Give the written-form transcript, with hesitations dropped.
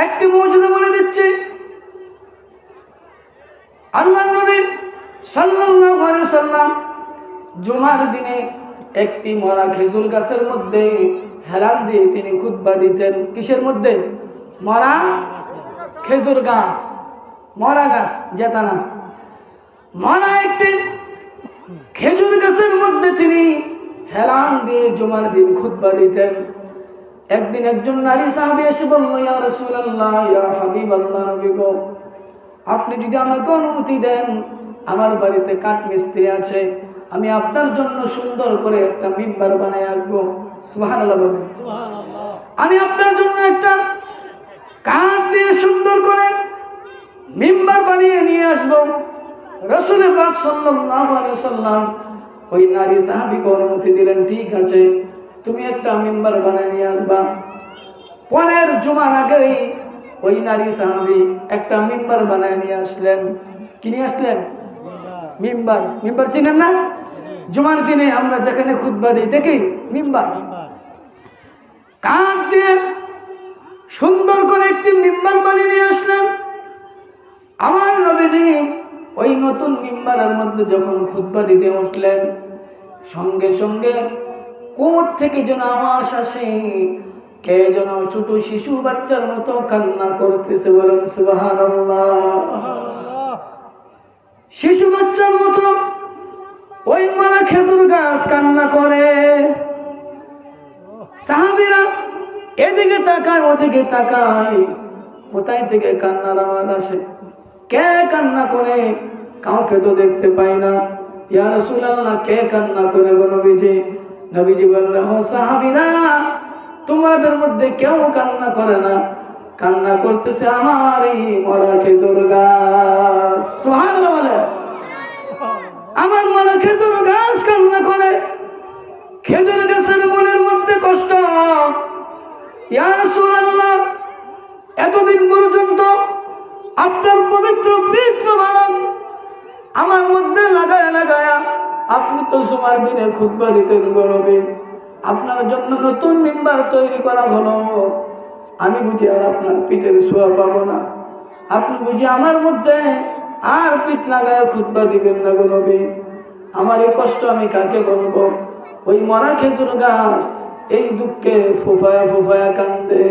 একটি মুজিজা বলে দিচ্ছি। আল্লাহর নবী সাল্লাল্লাহু আলাইহি ওয়াসাল্লাম জুমার দিনে একটি মরা খেজুর গাছের মধ্যে হেলান দিয়ে তিনি খুতবা দিতেন। কিসের মধ্যে? মরা খেজুর গাছ, মরা গাছ, যেটা না, মরা একটি খেজুর গাছের মধ্যে তিনি হেলান দিয়ে জুমার দিন খুতবা দিতেন। একদিন একজন নারী সাহাবী এসে বলল, ইয়া রাসূলুল্লাহ, ইয়া হাবিবাল্লাহ, নবী গো, আপনি যদি আমাকে অনুমতি দেন, আমার বাড়িতে কাঠ মিস্ত্রি আছে, আমি আপনার জন্য সুন্দর করে একটা মিম্বার বানায় আসবো। সুবহানাল্লাহ বলেন। আমি আপনার জন্য একটা কাঠ দিয়ে সুন্দর করে মিম্বার বানিয়ে নিয়ে আসবো। রাসূল পাক সাল্লাল্লাহু আলাইহি ওয়াসাল্লাম ওই নারী সাহাবীকে অনুমতি দিলেন, ঠিক আছে, তুমি একটা মিম্বার বানিয়ে নিয়ে আসবা। পরের জুমার আগেই ওই নারী সাহাবী একটা মিম্বার বানিয়ে নিয়ে আসলেন। কি নিয়ে আসলেন? মিম্বার। মিম্বার চিনেন না? জুমার দিনে আমরা যেখানে খুতবা দিই এটাকেই মিম্বার। কাঠ দিয়ে সুন্দর করে একটি মিম্বার বানিয়ে নিয়ে আসলেন। আমার নবীজি ওই নতুন মিম্বারের মধ্যে যখন খুতবা দিতে উঠলেন, সঙ্গে সঙ্গে কোথ থেকে যেন আওয়াজ আসে, কে যেন ছোট শিশু বাচ্চার মতো কান্না করতেছে। বলেন সুবহানাল্লাহ। শিশু বাচ্চার মতো ওই মারা খেজুর গাছ কান্না করে। সাহাবীরা এদিকে তাকায় ওদিকে তাকায়, কোথায় থেকে কান্নার আওয়াজ আসে, কে কান্না করে? কাউকে তো দেখতে পাই না। ইয়া রাসূলুল্লাহ, কে কান্না করে গো নবীজি? নবীজি বললেন, ও সাহাবীরা, তোমাদের মধ্যে কেউ কান্না করে না, কান্না করতেছে আমার এই মরা খেজুর গাছ। সুবহানাল্লাহ বলে। আমার মরা খেজুর গাছ কান্না করে। খেজুর গাছের মনের মধ্যে কষ্ট। ইয়া রাসূলুল্লাহ, এতদিন পর্যন্ত আপনার পবিত্র পিঠ মোবারক আমার মধ্যে লাগায়া লাগায়া আপনি তো জুমার দিনে খুতবা দিতেন গো নবী, আপনার জন্য নতুন মিম্বার তৈরি করা হলো, আমি বুঝি আর আপনার পিঠের ছোঁয়া পাবো না, আপনি বুঝি আমার মধ্যে আর পিঠ লাগায়া খুতবা দিবেন না গো নবী। আমার এই কষ্ট আমি কাকে বলবো? ওই মরা খেজুর গাছ এই দুঃখে ফুফায়া ফুফায়া কান্দে।